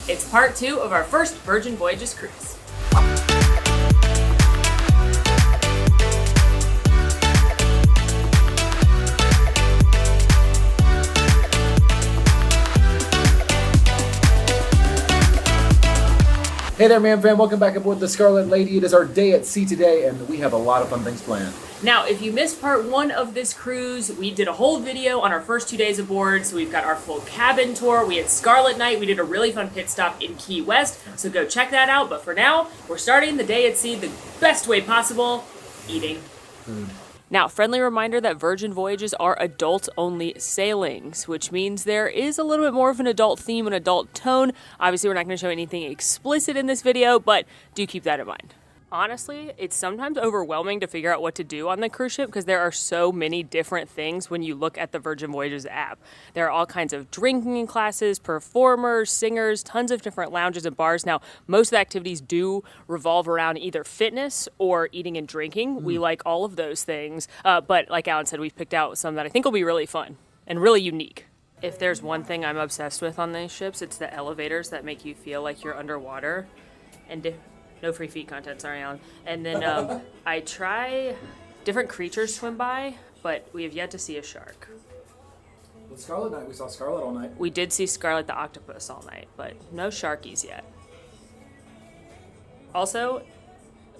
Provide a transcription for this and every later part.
It's part 2 of our first Virgin Voyages cruise. Hey there, MamFam. Welcome back aboard the Scarlet Lady. It is our day at sea today, and we have a lot of fun things planned. Now, if you missed part 1 of this cruise, we did a whole video on our first 2 days aboard, so we've got our full cabin tour. We had Scarlet night. We did a really fun pit stop in Key West, so go check that out. But for now, we're starting the day at sea the best way possible, eating. Food. Now, friendly reminder that Virgin Voyages are adult-only sailings, which means there is a little bit more of an adult theme and adult tone. Obviously, we're not going to show anything explicit in this video, but do keep that in mind. Honestly, it's sometimes overwhelming to figure out what to do on the cruise ship because there are so many different things when you look at the Virgin Voyages app. There are all kinds of drinking classes, performers, singers, tons of different lounges and bars. Now, most of the activities do revolve around either fitness or eating and drinking. We like all of those things. But like Alan said, we've picked out some that I think will be really fun and really unique. If there's one thing I'm obsessed with on these ships, it's the elevators that make you feel like you're underwater. And no free feet content, sorry, Alan. And then I try different creatures swim by, but we have yet to see a shark. With Scarlet night, we saw Scarlet all night. We did see Scarlet the octopus all night, but no sharkies yet. Also,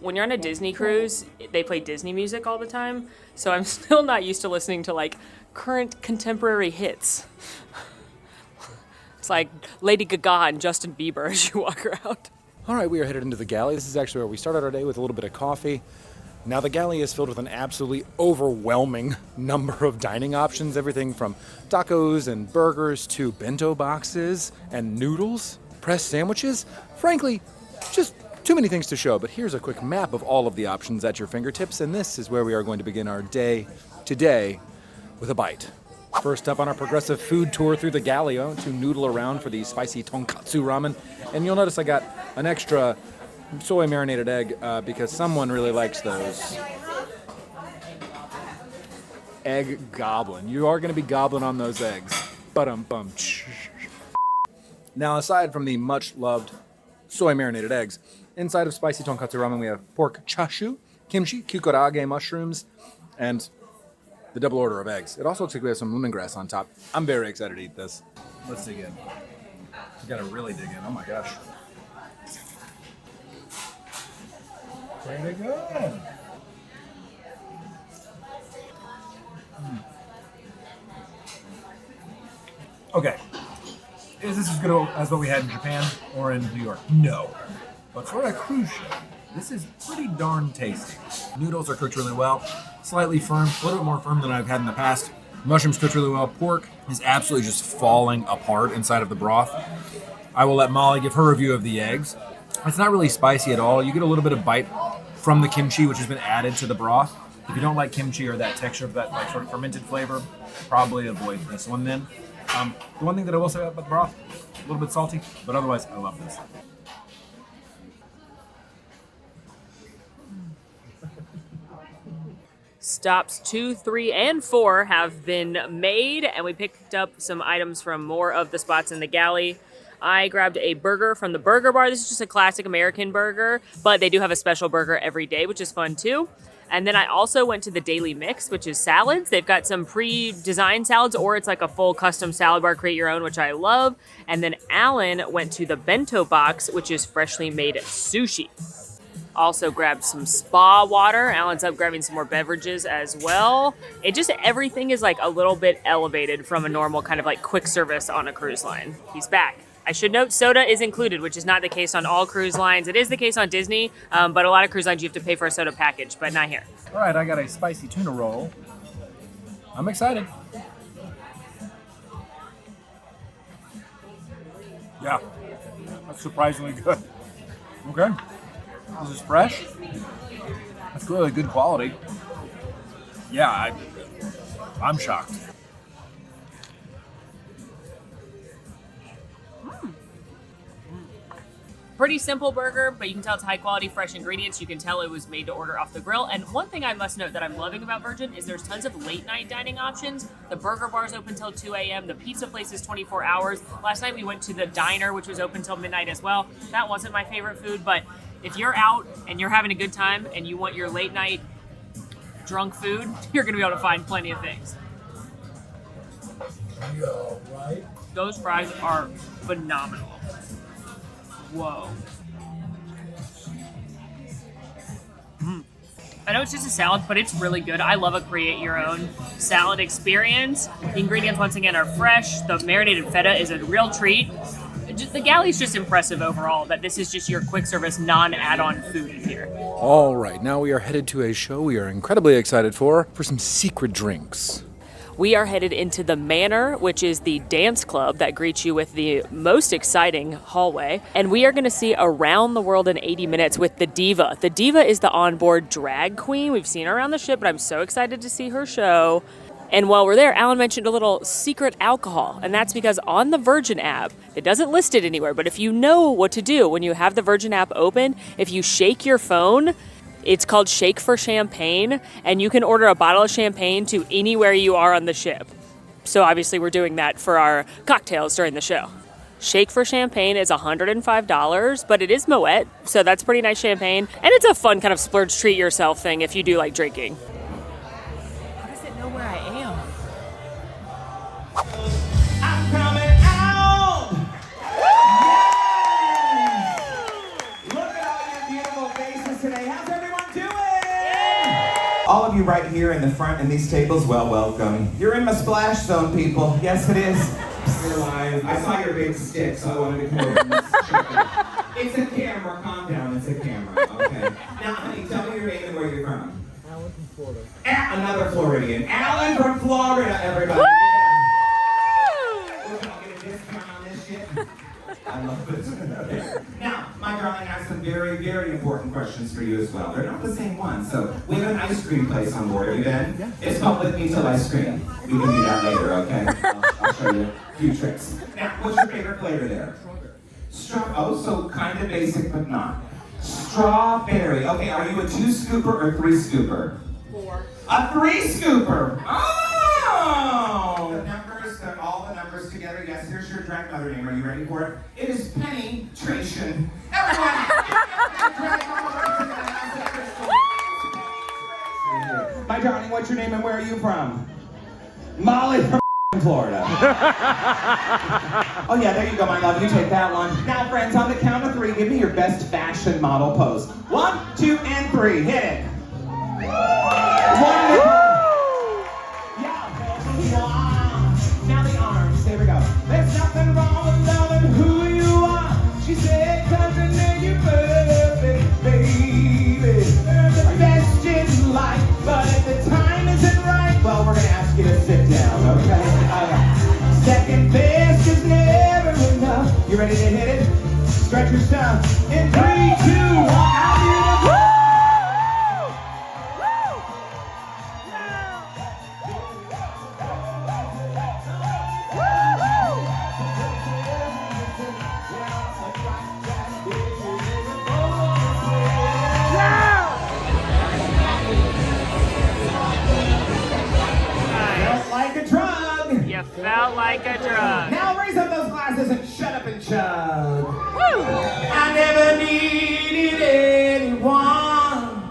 when you're on a Disney cruise, they play Disney music all the time, so I'm still not used to listening to like current contemporary hits. It's like Lady Gaga and Justin Bieber as you walk around. All right, we are headed into the Galley. This is actually where we started our day with a little bit of coffee. Now, the Galley is filled with an absolutely overwhelming number of dining options, everything from tacos and burgers to bento boxes and noodles, pressed sandwiches. Frankly, just too many things to show, but here's a quick map of all of the options at your fingertips, and this is where we are going to begin our day today with a bite. First up on our progressive food tour through the Galley, I went to noodle around for the spicy tonkatsu ramen, and you'll notice I got an extra soy marinated egg because someone really likes those. Egg goblin. You are going to be gobbling on those eggs. Ba-dum-bum. Now, aside from the much-loved soy marinated eggs, inside of spicy tonkatsu ramen we have pork chashu, kimchi, kukurage mushrooms, and the double order of eggs. It also looks like we have some lemongrass on top. I'm very excited to eat this. Let's dig in. We gotta really dig in. Oh my gosh. Pretty good. Okay. Is this as good as what we had in Japan or in New York? No. But for a cruise ship, this is pretty darn tasty. Noodles are cooked really well, slightly firm, a little bit more firm than I've had in the past. Mushrooms cooked really well. Pork is absolutely just falling apart inside of the broth. I will let Molly give her review of the eggs. It's not really spicy at all. You get a little bit of bite from the kimchi, which has been added to the broth. If you don't like kimchi or that texture of that like sort of fermented flavor, probably avoid this one then. The one thing that I will say about the broth, a little bit salty, but otherwise I love this. Stops 2, 3, and 4 have been made, and we picked up some items from more of the spots in the Galley. I grabbed a burger from the Burger Bar. This is just a classic American burger, but they do have a special burger every day, which is fun too. And then I also went to the Daily Mix, which is salads. They've got some pre-designed salads, or it's like a full custom salad bar, create your own, which I love. And then Alan went to the Bento Box, which is freshly made sushi. Also grabbed some spa water. Alan's up grabbing some more beverages as well. Everything is like a little bit elevated from a normal kind of like quick service on a cruise line. He's back. I should note soda is included, which is not the case on all cruise lines. It is the case on Disney, but a lot of cruise lines you have to pay for a soda package, but not here. All right, I got a spicy tuna roll. I'm excited. Yeah, that's surprisingly good. Okay. This is fresh. That's really good quality. Yeah, I'm shocked. Pretty simple burger, but you can tell it's high quality, fresh ingredients. You can tell it was made to order off the grill. And one thing I must note that I'm loving about Virgin is there's tons of late night dining options. The burger bar's open till 2 a.m. The pizza place is 24 hours. Last night we went to the diner, which was open till midnight as well. That wasn't my favorite food, but if you're out and you're having a good time and you want your late night drunk food, you're gonna be able to find plenty of things. Yo, right? Those fries are phenomenal. Whoa. I know it's just a salad, but it's really good. I love a create your own salad experience. The ingredients, once again, are fresh. The marinated feta is a real treat. The Galley's just impressive overall, that this is just your quick service, non-add-on food in here. All right, now we are headed to a show we are incredibly excited for some secret drinks. We are headed into the Manor, which is the dance club that greets you with the most exciting hallway. And we are going to see Around the World in 80 Minutes with the Diva. The Diva is the onboard drag queen. We've seen her around the ship, but I'm so excited to see her show. And while we're there, Alan mentioned a little secret alcohol. And that's because on the Virgin app, it doesn't list it anywhere, but if you know what to do when you have the Virgin app open, if you shake your phone, it's called Shake for Champagne, and you can order a bottle of champagne to anywhere you are on the ship. So obviously we're doing that for our cocktails during the show. Shake for Champagne is $105, but it is Moet, so that's pretty nice champagne. And it's a fun kind of splurge treat yourself thing if you do like drinking. How does it know where I am? I'm coming out! Yay! Look at all your beautiful faces today. How's everyone doing? All of you right here in the front in these tables, well, welcome. You're in my splash zone, people. Yes, it is. You're live. I saw your big stick, so I wanted to come over and check it. It's a camera. Calm down. It's a camera. Okay. Now, honey, tell me your name and where you're from. Alan from Florida. Another Floridian. Alan from Florida, everybody. We're gonna get a discount on this shit. I love this. Now, my darling, I have some very, very important questions for you as well. They're not the same ones. So, we have an ice cream place on board. Have you been? Yeah. It's called Lick Me Till Ice Cream. We can do that later, okay? I'll show you a few tricks. Now, what's your favorite flavor there? Strawberry. Oh, so kind of basic, but not. Strawberry. Okay, are you a 2-scooper or 3-scooper? 4. A 3-scooper. Oh! The numbers, all the numbers together. Yes, here's your drag mother name. Are you ready for it? It is penetration. Everyone! My darling, what's your name and where are you from? Molly from Florida. Oh yeah, there you go, my love. You take that one. Now, friends, on the count of 3, give me your best fashion model pose. 1, 2, and 3. Hit it. Wonderful. Yeah. Now the arms. There we go. There's nothing wrong with loving who you are. She said, 'cause it made you perfect, baby. The best in life, but if the time isn't right, well, we're gonna ask you to sit down, okay? Second best is never enough. You ready to hit it? Stretch your stuff. In 3, 2, 1. Felt like a drug. Now raise up those glasses and shut up and chug. Woo! I never needed anyone,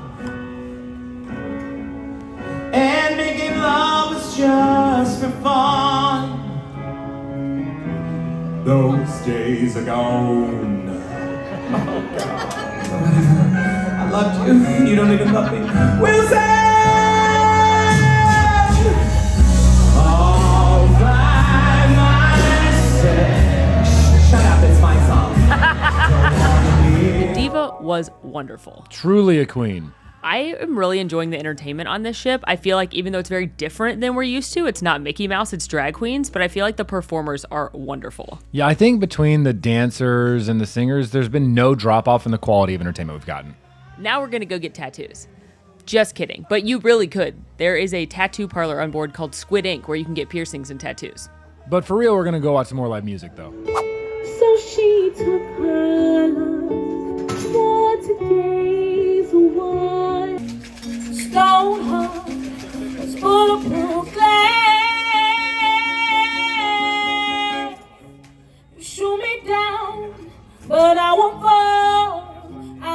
and making love was just for fun. Those days are gone. Oh God. I loved you. You don't even love me. We'll say. Shut up, it's my song. The Diva was wonderful. Truly a queen. I am really enjoying the entertainment on this ship. I feel like even though it's very different than we're used to, it's not Mickey Mouse, it's drag queens, but I feel like the performers are wonderful. Yeah, I think between the dancers and the singers, there's been no drop off in the quality of entertainment we've gotten. Now we're gonna go get tattoos. Just kidding, but you really could. There is a tattoo parlor on board called Squid Ink where you can get piercings and tattoos. But for real, we're gonna go watch some more live music though. So she took her love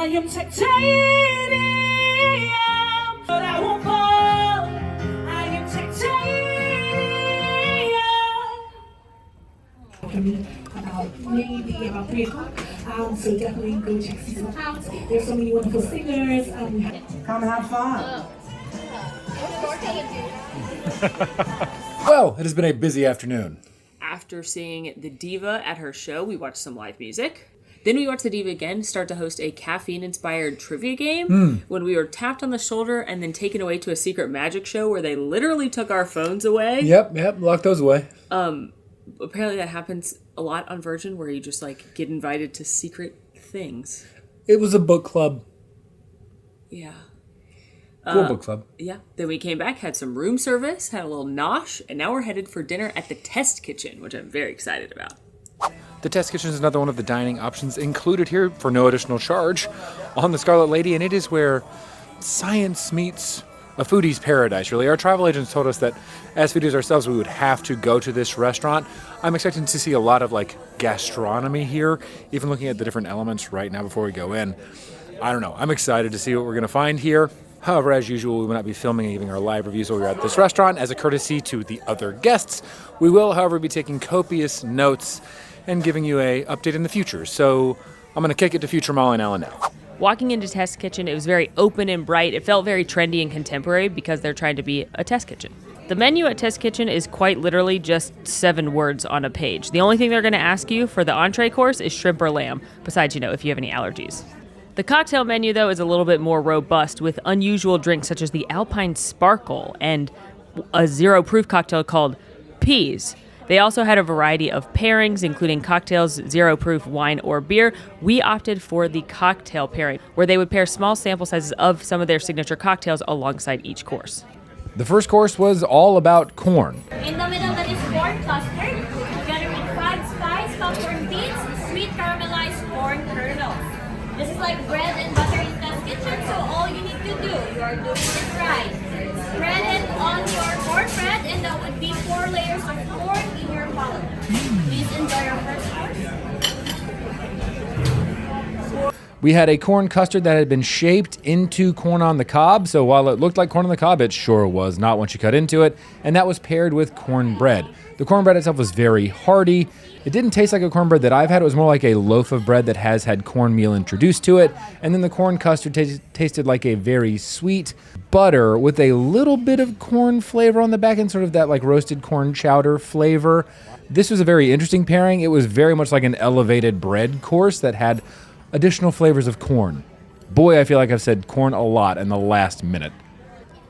I am titanium, but I won't fall. I am titanium. Maybe about 3 o'clock. So definitely go check season out. There's so many wonderful singers. Come have fun. Well, it has been a busy afternoon. After seeing the diva at her show, we watched some live music. Then we watched the diva again start to host a caffeine-inspired trivia game when we were tapped on the shoulder and then taken away to a secret magic show where they literally took our phones away. Yep, lock those away. Apparently that happens a lot on Virgin where you just like get invited to secret things. It was a book club. Yeah. Cool book club. Yeah. Then we came back, had some room service, had a little nosh, and now we're headed for dinner at the Test Kitchen, which I'm very excited about. The Test Kitchen is another one of the dining options included here for no additional charge on the Scarlet Lady, and it is where science meets a foodie's paradise, really. Our travel agents told us that as foodies ourselves, we would have to go to this restaurant. I'm expecting to see a lot of like gastronomy here, even looking at the different elements right now before we go in. I don't know. I'm excited to see what we're going to find here. However, as usual, we will not be filming and giving our live reviews while we're at this restaurant as a courtesy to the other guests. We will, however, be taking copious notes and giving you a update in the future. So I'm going to kick it to future Molly and Ellen now. Walking into Test Kitchen, it was very open and bright. It felt very trendy and contemporary because they're trying to be a test kitchen. The menu at Test Kitchen is quite literally just 7 words on a page. The only thing they're going to ask you for the entree course is shrimp or lamb, besides, if you have any allergies. The cocktail menu, though, is a little bit more robust with unusual drinks such as the Alpine Sparkle and a zero-proof cocktail called Peas. They also had a variety of pairings, including cocktails, zero-proof wine or beer. We opted for the cocktail pairing, where they would pair small sample sizes of some of their signature cocktails alongside each course. The first course was all about corn. In the middle, that is corn custard, together with 5 spice popcorn beans, sweet caramelized corn kernels. This is like bread and butter in Test Kitchen, so all you need to do, you are doing it right. Spread it on your cornbread, and that would be 4 layers of corn in your palate. Please enjoy your first course. We had a corn custard that had been shaped into corn on the cob, so while it looked like corn on the cob, it sure was not once you cut into it, and that was paired with cornbread. The cornbread itself was very hearty. It didn't taste like a cornbread that I've had. It was more like a loaf of bread that has had cornmeal introduced to it, and then the corn custard tasted like a very sweet butter with a little bit of corn flavor on the back end, sort of that like roasted corn chowder flavor. This was a very interesting pairing. It was very much like an elevated bread course that had additional flavors of corn. Boy, I feel like I've said corn a lot in the last minute.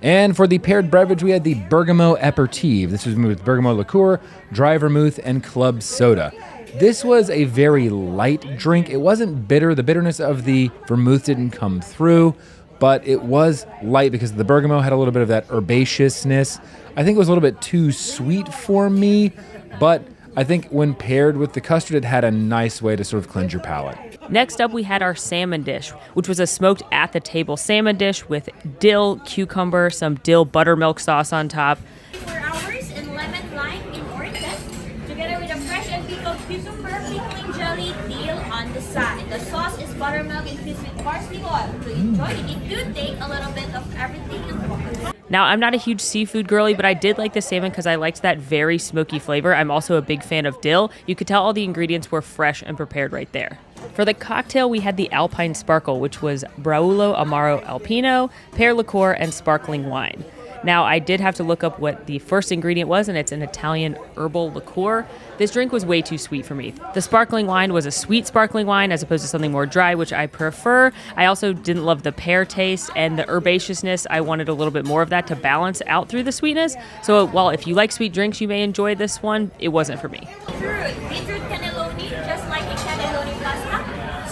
And for the paired beverage, we had the Bergamot Aperitif. This was made with bergamot liqueur, dry vermouth, and club soda. This was a very light drink. It wasn't bitter. The bitterness of the vermouth didn't come through, but it was light because the bergamot had a little bit of that herbaceousness. I think it was a little bit too sweet for me, but I think when paired with the custard, it had a nice way to sort of cleanse your palate. Next up, we had our salmon dish, which was a smoked at the table salmon dish with dill, cucumber, some dill buttermilk sauce on top. 4 hours in lemon lime in orange zest, together with a fresh and pickled cucumber pickling jelly deal on the side. The sauce is buttermilk infused with parsley oil. To enjoy it do take a little bit of everything in one. Now, I'm not a huge seafood girly, but I did like the salmon because I liked that very smoky flavor. I'm also a big fan of dill. You could tell all the ingredients were fresh and prepared right there. For the cocktail, we had the Alpine Sparkle, which was Braulo Amaro Alpino, pear liqueur, and sparkling wine. Now, I did have to look up what the first ingredient was, and it's an Italian herbal liqueur. This drink was way too sweet for me. The sparkling wine was a sweet sparkling wine as opposed to something more dry, which I prefer. I also didn't love the pear taste and the herbaceousness. I wanted a little bit more of that to balance out through the sweetness. So while if you like sweet drinks, you may enjoy this one, it wasn't for me. Beetroot cannelloni, just like a cannelloni pasta,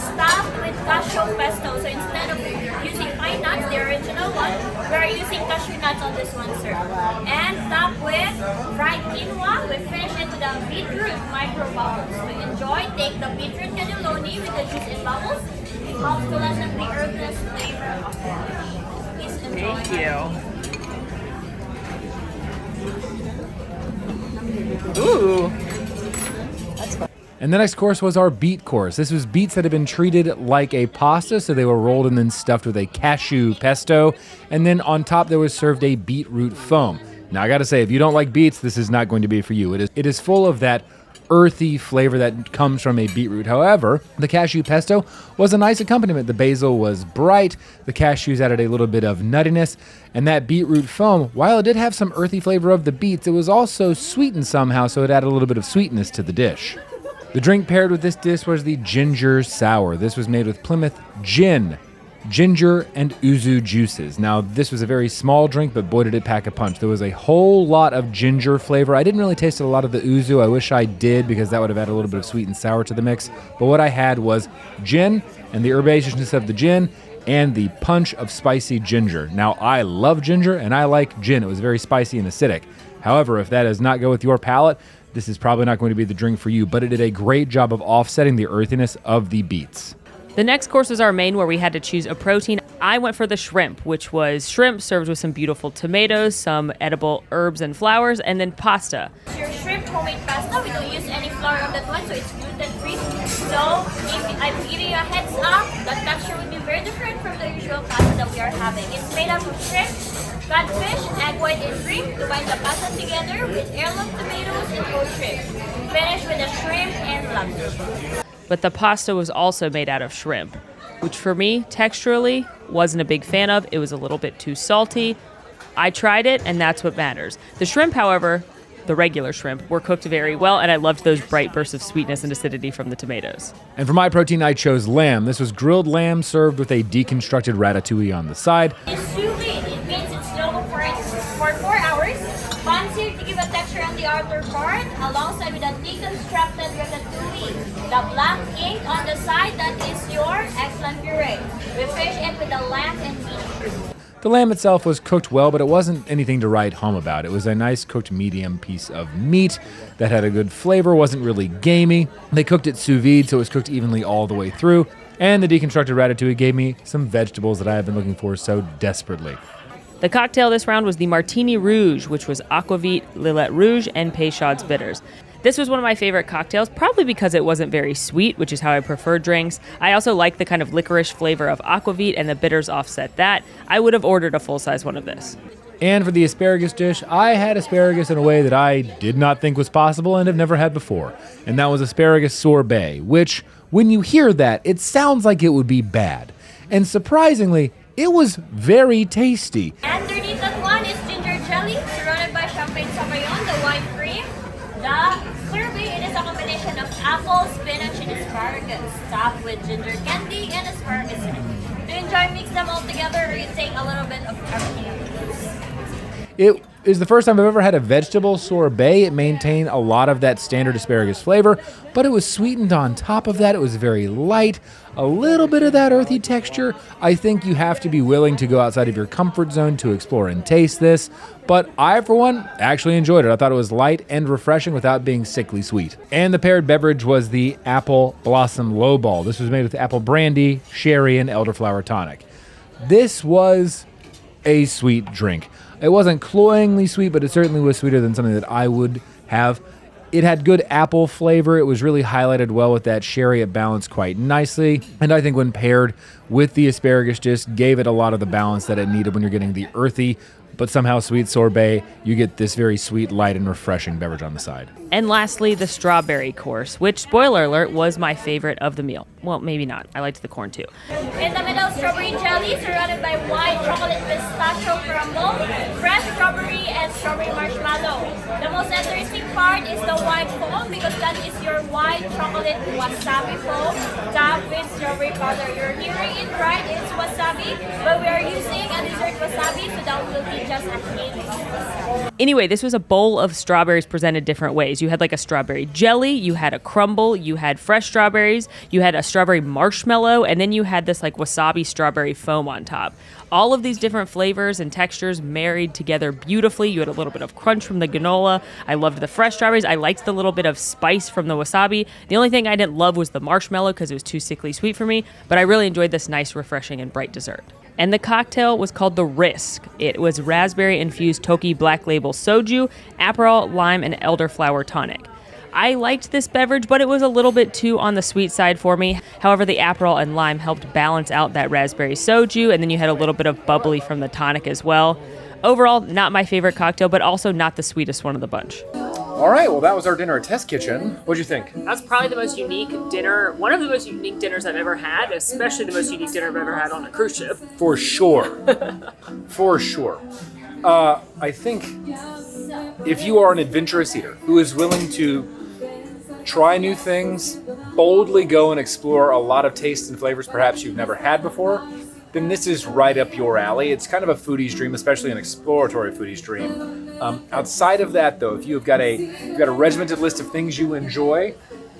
stuffed with cashew pesto. So instead of using pine nuts, the original one, we're using cashew nuts on this one, sir. And topped with fried quinoa. We finish it with a beetroot micro bubbles. To enjoy, take the beetroot cannelloni with the juice in bubbles. It helps to lessen the earthiness flavor of the dish. Please enjoy. Thank you. Ooh. And the next course was our beet course. This was beets that had been treated like a pasta, so they were rolled and then stuffed with a cashew pesto. And then on top, there was served a beetroot foam. Now, I gotta say, if you don't like beets, this is not going to be for you. It is full of that earthy flavor that comes from a beetroot. However, the cashew pesto was a nice accompaniment. The basil was bright, the cashews added a little bit of nuttiness, and that beetroot foam, while it did have some earthy flavor of the beets, it was also sweetened somehow, so it added a little bit of sweetness to the dish. The drink paired with this dish was the ginger sour. This was made with Plymouth gin, ginger, and yuzu juices. Now, this was a very small drink, but boy, did it pack a punch. There was a whole lot of ginger flavor. I didn't really taste a lot of the yuzu. I wish I did, because that would have added a little bit of sweet and sour to the mix. But what I had was gin and the herbaceousness of the gin and the punch of spicy ginger. Now, I love ginger and I like gin. It was very spicy and acidic. However, if that does not go with your palate, this is probably not going to be the drink for you, but it did a great job of offsetting the earthiness of the beets. The next course was our main, where we had to choose a protein. I went for the shrimp, which was shrimp served with some beautiful tomatoes, some edible herbs and flowers, and then pasta. Your shrimp homemade pasta, we don't use any flour on that one, so it's gluten-free. So if I'm giving you a heads up, the texture would be very different from the usual pasta that we are having. It's made up of shrimp, codfish, egg white, and cream to bind the pasta together with heirloom tomatoes and whole shrimp. Finish with the shrimp and lobster. But the pasta was also made out of shrimp, which for me, texturally, wasn't a big fan of. It was a little bit too salty. I tried it, and that's what matters. The shrimp, however, the regular shrimp, were cooked very well, and I loved those bright bursts of sweetness and acidity from the tomatoes. And for my protein, I chose lamb. This was grilled lamb served with a deconstructed ratatouille on the side. It's sous vide. It means it's slow for 4 hours. Pancit to give a texture on the outer part, alongside with a deconstructed ratatouille. The black ink on the side, that is your excellent puree. We fish it with the lamb and meat. The lamb itself was cooked well, but it wasn't anything to write home about. It was a nice cooked medium piece of meat that had a good flavor, wasn't really gamey. They cooked it sous vide, so it was cooked evenly all the way through. And the deconstructed ratatouille gave me some vegetables that I have been looking for so desperately. The cocktail this round was the Martini Rouge, which was aquavit, Lillet Rouge, and Peychaud's bitters. This was one of my favorite cocktails, probably because it wasn't very sweet, which is how I prefer drinks. I also like the kind of licorice flavor of aquavit, and the bitters offset that. I would have ordered a full-size one of this. And for the asparagus dish, I had asparagus in a way that I did not think was possible and have never had before. And that was asparagus sorbet, which, when you hear that, it sounds like it would be bad. And surprisingly, it was very tasty. Underneath that one is ginger jelly, surrounded by champagne sabayon, the white cream. The sorbet, it is a combination of apple, spinach, and asparagus, topped with ginger candy and asparagus in it. Do you enjoy mix them all together, or you take a little bit of everything else? It is the first time I've ever had a vegetable sorbet. It maintained a lot of that standard asparagus flavor, but it was sweetened on top of that. It was very light, a little bit of that earthy texture. I think you have to be willing to go outside of your comfort zone to explore and taste this, but I, for one, actually enjoyed it. I thought it was light and refreshing without being sickly sweet. And the paired beverage was the Apple Blossom Lowball. This was made with apple brandy, sherry, and elderflower tonic. This was a sweet drink. It wasn't cloyingly sweet, but it certainly was sweeter than something that I would have. It had good apple flavor. It was really highlighted well with that sherry. It balanced quite nicely. And I think when paired with the asparagus, just gave it a lot of the balance that it needed when you're getting the earthy but somehow sweet sorbet. You get this very sweet, light, and refreshing beverage on the side. And lastly, the strawberry course, which, spoiler alert, was my favorite of the meal. Well, maybe not. I liked the corn too. In the middle, strawberry jelly surrounded by white chocolate pistachio crumble, fresh strawberry, and strawberry marshmallow. The most interesting part is the white foam, because that is your white chocolate wasabi foam topped with strawberry powder. You're hearing it right, it's wasabi, but we are using a dessert wasabi, so that will be just a hint. Anyway, this was a bowl of strawberries presented different ways. You had like a strawberry jelly, you had a crumble, you had fresh strawberries, you had a strawberry marshmallow, and then you had this like wasabi strawberry foam on top. All of these different flavors and textures married together beautifully. You had a little bit of crunch from the granola. I loved the fresh strawberries. I liked the little bit of spice from the wasabi. The only thing I didn't love was the marshmallow because it was too sickly sweet for me, but I really enjoyed this nice, refreshing, and bright dessert. And the cocktail was called the Risk. It was raspberry-infused Toki Black Label Soju, Aperol, lime, and elderflower tonic. I liked this beverage, but it was a little bit too on the sweet side for me. However, the Aperol and lime helped balance out that raspberry soju, and then you had a little bit of bubbly from the tonic as well. Overall, not my favorite cocktail, but also not the sweetest one of the bunch. All right, well, that was our dinner at Test Kitchen. What'd you think? That's probably the most unique dinner, one of the most unique dinners I've ever had, especially the most unique dinner I've ever had on a cruise ship. For sure. For sure. I think if you are an adventurous eater who is willing to try new things, boldly go and explore a lot of tastes and flavors perhaps you've never had before, then this is right up your alley. It's kind of a foodie's dream, especially an exploratory foodie's dream. Outside of that, though, if you've got a regimented list of things you enjoy,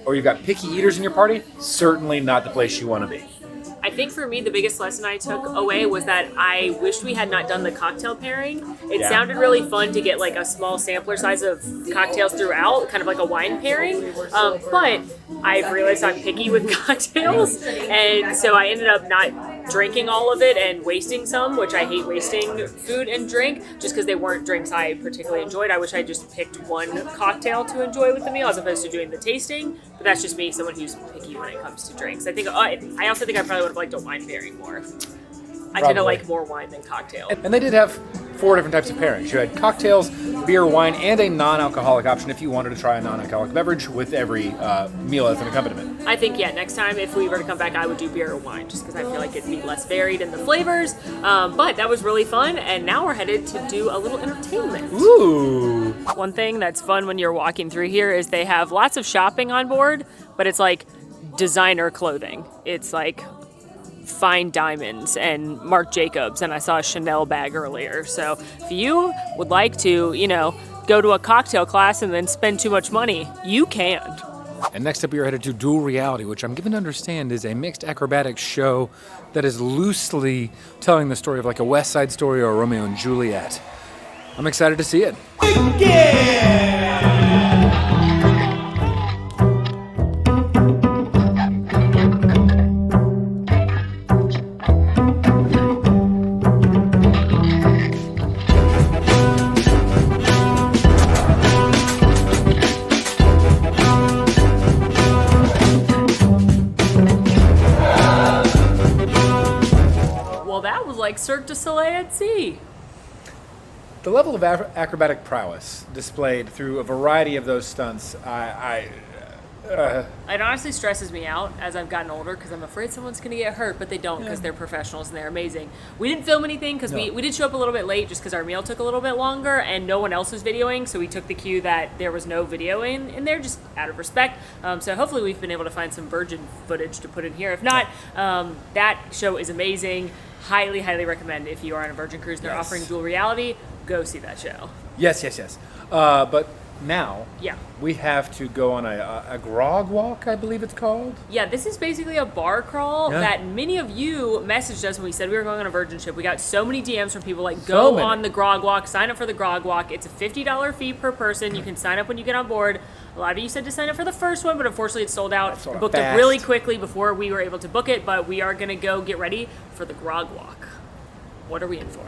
or you've got picky eaters in your party, certainly not the place you want to be. I think for me, the biggest lesson I took away was that I wished we had not done the cocktail pairing. It sounded really fun to get like a small sampler size of cocktails throughout, kind of like a wine pairing. But I've realized I'm picky with cocktails, and so I ended up not drinking all of it and wasting some, which I hate wasting food and drink just because they weren't drinks I particularly enjoyed. I wish I just picked one cocktail to enjoy with the meal as opposed to doing the tasting, but that's just me, someone who's picky when it comes to drinks. I also think I probably would have liked a wine pairing more. I tend to like more wine than cocktail. And they did have 4 different types of pairings. You had cocktails, beer, wine, and a non-alcoholic option if you wanted to try a non-alcoholic beverage with every meal as an accompaniment. I think, next time if we were to come back, I would do beer or wine just because I feel like it'd be less varied in the flavors. But that was really fun, and now we're headed to do a little entertainment. Ooh! One thing that's fun when you're walking through here is they have lots of shopping on board, but it's like designer clothing. It's like fine diamonds and Marc Jacobs, and I saw a Chanel bag earlier. So if you would like to, go to a cocktail class and then spend too much money, you can. And next up, we are headed to Dual Reality, which I'm given to understand is a mixed acrobatic show that is loosely telling the story of like a West Side Story or a Romeo and Juliet. I'm excited to see it. Like Cirque du Soleil at sea. The level of acrobatic prowess displayed through a variety of those stunts, It honestly stresses me out as I've gotten older because I'm afraid someone's going to get hurt, but they don't because they're professionals and they're amazing. We didn't film anything because we did show up a little bit late just because our meal took a little bit longer and no one else was videoing, so we took the cue that there was no video in there just out of respect. So hopefully we've been able to find some Virgin footage to put in here. If not, that show is amazing. Highly, highly recommend if you are on a Virgin cruise and they're offering dual reality, go see that show. Yes. But now Yeah. we have to go on a grog walk, I believe it's called. Yeah, this is basically a bar crawl that many of you messaged us when we said we were going on a Virgin ship. We got so many DMs from people like, go on the Grog Walk, sign up for the Grog Walk. It's a $50 fee per person. You can sign up when you get on board. A lot of you said to sign up for the first one, but unfortunately it's sold out. Sold out Booked it fast. really quickly before we were able to book it, but we are going to go get ready for the Grog Walk. What are we in for?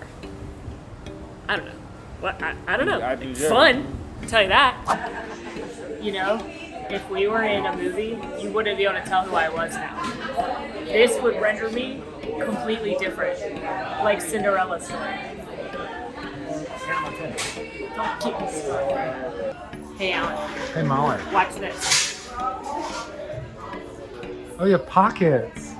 I don't know. What? I don't know. It's fun. I'll tell you that. You know, if we were in a movie, you wouldn't be able to tell who I was now. This would render me completely different, like Cinderella's story. Don't keep me started. Hey, Alan. Hey, Molly. Watch this. Oh, you have pockets.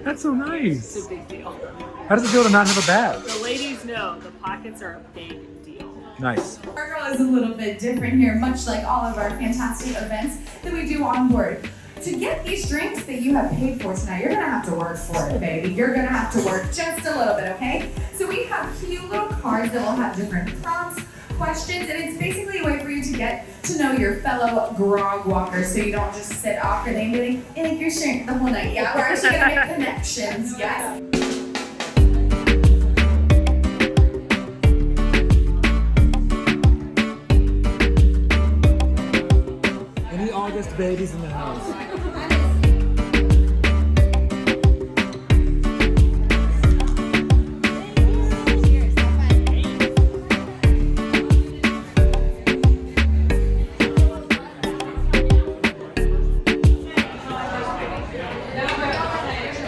That's so nice. It's a big deal. How does it feel to not have a bag? The ladies know the pockets are a big deal. Nice. Our girl is a little bit different here, much like all of our fantastic events that we do on board. To get these drinks that you have paid for tonight, you're gonna have to work for it, baby. You're gonna have to work just a little bit, okay? So we have cute little cards that will have different prompts, questions, and it's basically a way for you to get to know your fellow grog walkers so you don't just sit awkwardly and be like you're sharing the whole night. Yeah, we're actually gonna make connections, yes. August babies in the house.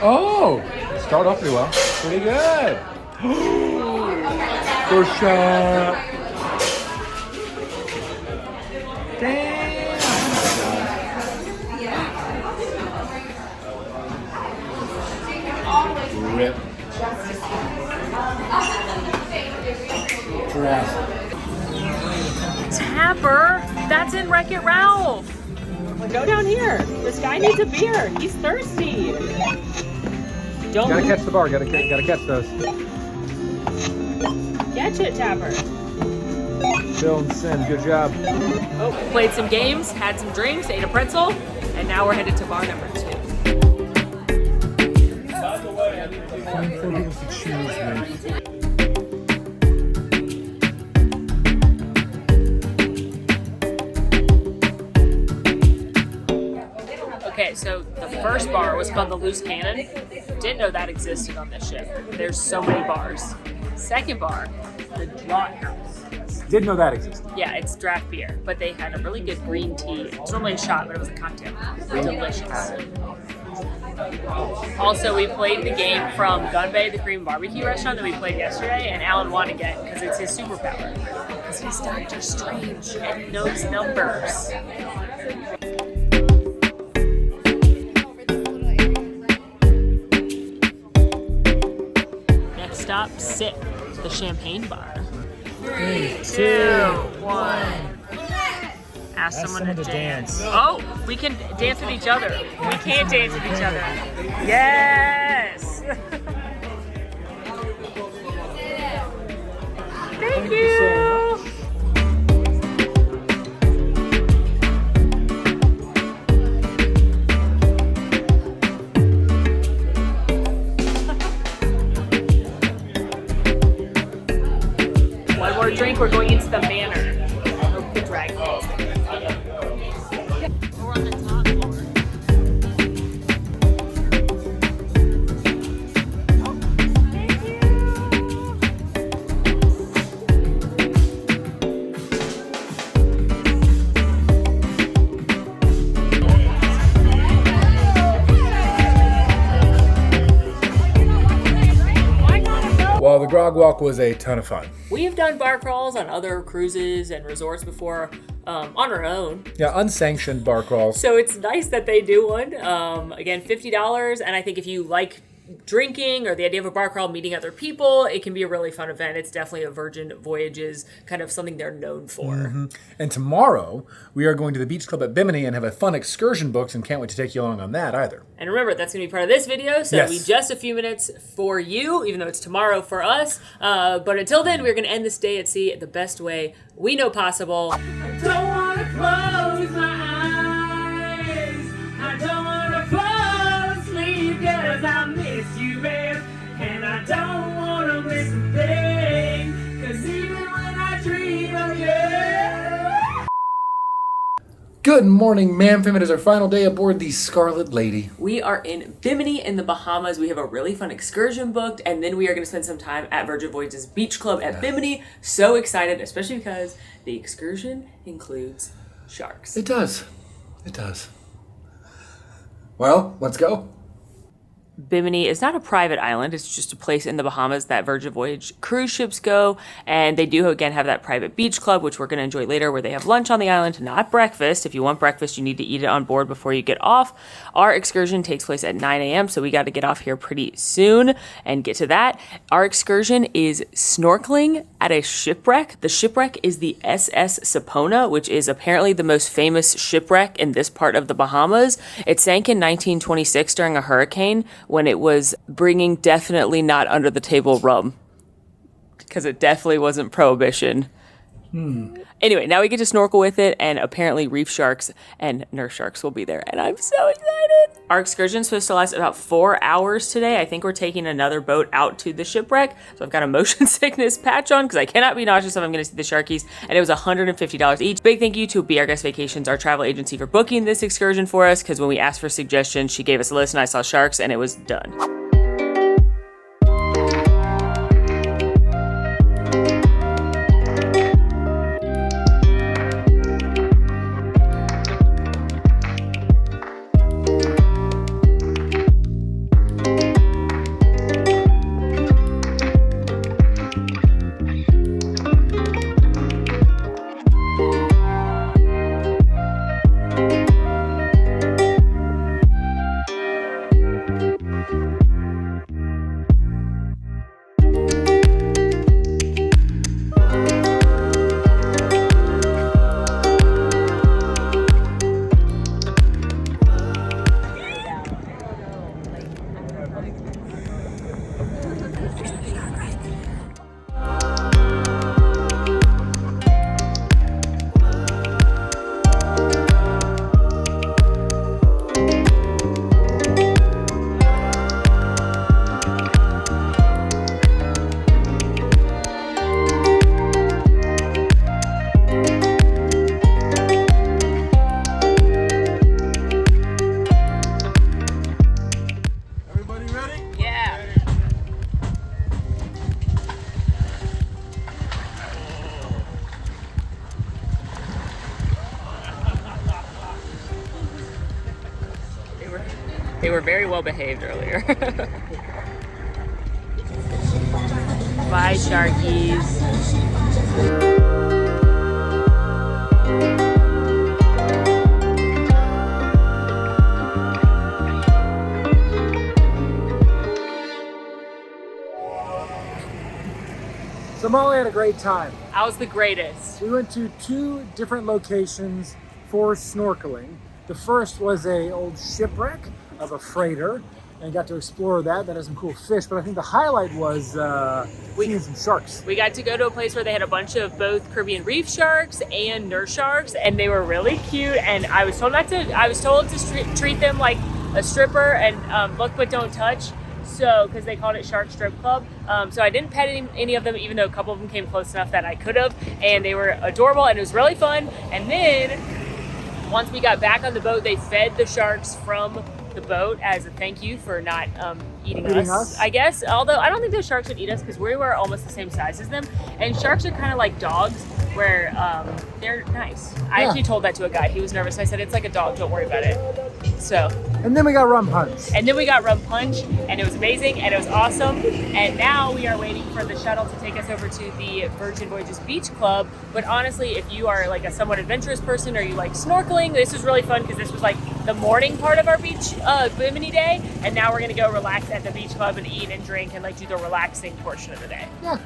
Oh, start off pretty well. Pretty good. First shot. Damn. Rip. Tapper, that's in Wreck-It Ralph. Go down here. This guy needs a beer. He's thirsty. Don't Gotta catch the bar. Gotta catch those. catch it, Tapper. Bill and Sin, good job. Oh, played some games, had some drinks, ate a pretzel, and now we're headed to bar number 2. Find 4 people to choose with. Okay, so the first bar was called the Loose Cannon. Didn't know that existed on this ship. There's so many bars. Second bar, the Draught House. Didn't know that existed. Yeah, it's draft beer, but they had a really good green tea. It's normally a shot, but it was a cocktail. Delicious. Also, we played the game from Gun Bay, the Korean barbecue restaurant that we played yesterday, and Alan won again because it's his superpower. Because he's Doctor Strange and knows numbers. Next stop, Sip, the champagne bar. 3, 2, 1. Ask someone to dance. Oh, we can dance with each other. We can't dance with each other. Yes! Thank you! One more drink, we're going into the manor of the dragon. We're on the top floor. Thank you. Well, the Grog Walk was a ton of fun. We've done bar crawls on other cruises and resorts before on our own. Yeah, unsanctioned bar crawls. So it's nice that they do one. Again, $50. And I think if you like drinking or the idea of a bar crawl, meeting other people, it can be a really fun event. It's definitely a Virgin Voyages, kind of something they're known for. Mm-hmm. And tomorrow, we are going to the beach club at Bimini and have a fun excursion booked, and can't wait to take you along on that either. And remember, that's going to be part of this video, so Yes. it'll be just a few minutes for you, even though it's tomorrow for us. But until then, we're going to end this day at sea the best way we know possible. I don't wanna close my eyes. I don't wanna fall asleep 'cause I miss you, babe. And I don't wanna miss a thing. 'Cause even when I dream of you. Good morning, MamFam. It is our final day aboard the Scarlet Lady. We are in Bimini in the Bahamas. We have a really fun excursion booked, and then we are going to spend some time at Virgin Voyages Beach Club at Bimini. So excited, especially because the excursion includes sharks. It does. It does. Well, let's go. Bimini is not a private island. It's just a place in the Bahamas that Virgin Voyage cruise ships go. And they do, again, have that private beach club, which we're going to enjoy later, where they have lunch on the island, not breakfast. If you want breakfast, you need to eat it on board before you get off. Our excursion takes place at 9 a.m., so we got to get off here pretty soon and get to that. Our excursion is snorkeling at a shipwreck. The shipwreck is the SS Sapona, which is apparently the most famous shipwreck in this part of the Bahamas. It sank in 1926 during a hurricane, when it was bringing definitely not under the table rum, because it definitely wasn't prohibition. Anyway, now we get to snorkel with it, and apparently reef sharks and nurse sharks will be there, and I'm so excited. Our excursion is supposed to last about 4 hours today. I think we're taking another boat out to the shipwreck, so I've got a motion sickness patch on because I cannot be nauseous if I'm going to see the sharkies, and it was $150 each. Big thank you to Be Our Guest Vacations, our travel agency, for booking this excursion for us, because when we asked for suggestions, she gave us a list, and I saw sharks, and it was done. They were very well behaved earlier. Bye, sharkies. So Molly had a great time. I was the greatest. We went to 2 different locations for snorkeling. The first was a old shipwreck of a freighter, and got to explore that. That has some cool fish, but I think the highlight was seeing some sharks. We got to go to a place where they had a bunch of both Caribbean reef sharks and nurse sharks, and they were really cute. And I was told to treat them like a stripper and look but don't touch. So, because they called it Shark Strip Club. So I didn't pet any of them, even though a couple of them came close enough that I could have. And they were adorable, and it was really fun. And then once we got back on the boat, they fed the sharks from the boat as a thank you for not eating us, I guess. Although I don't think those sharks would eat us because we were almost the same size as them. And sharks are kind of like dogs where they're nice. I actually told that to a guy. He was nervous. I said, it's like a dog. Don't worry about it. So. And then we got rum punch. And it was amazing and it was awesome. And now we are waiting for the shuttle to take us over to the Virgin Voyages Beach Club. But honestly, if you are like a somewhat adventurous person or you like snorkeling, this was really fun because this was like the morning part of our beach Bimini day. And now we're gonna go relax at the beach club and eat and drink and like do the relaxing portion of the day. Yeah.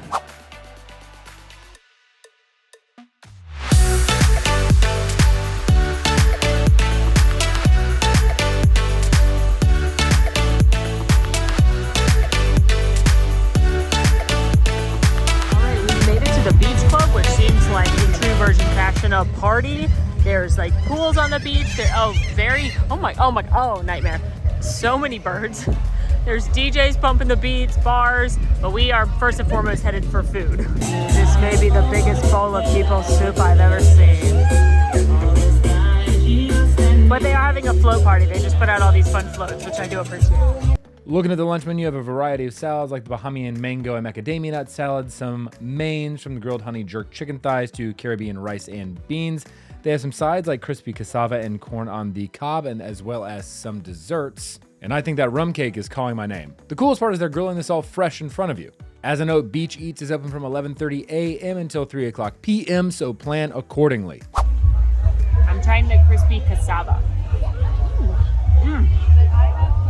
A party. There's like pools on the beach. Nightmare. So many birds. There's DJs pumping the beats, bars, but we are first and foremost headed for food. This may be the biggest bowl of people soup I've ever seen. But they are having a float party. They just put out all these fun floats, which I do appreciate. Looking at the lunch menu, you have a variety of salads like the Bahamian mango and macadamia nut salad, some mains from the grilled honey jerk chicken thighs to Caribbean rice and beans. They have some sides like crispy cassava and corn on the cob, and as well as some desserts. And I think that rum cake is calling my name. The coolest part is they're grilling this all fresh in front of you. As a note, Beach Eats is open from 11:30 a.m. until 3 o'clock p.m., so plan accordingly. I'm trying the crispy cassava.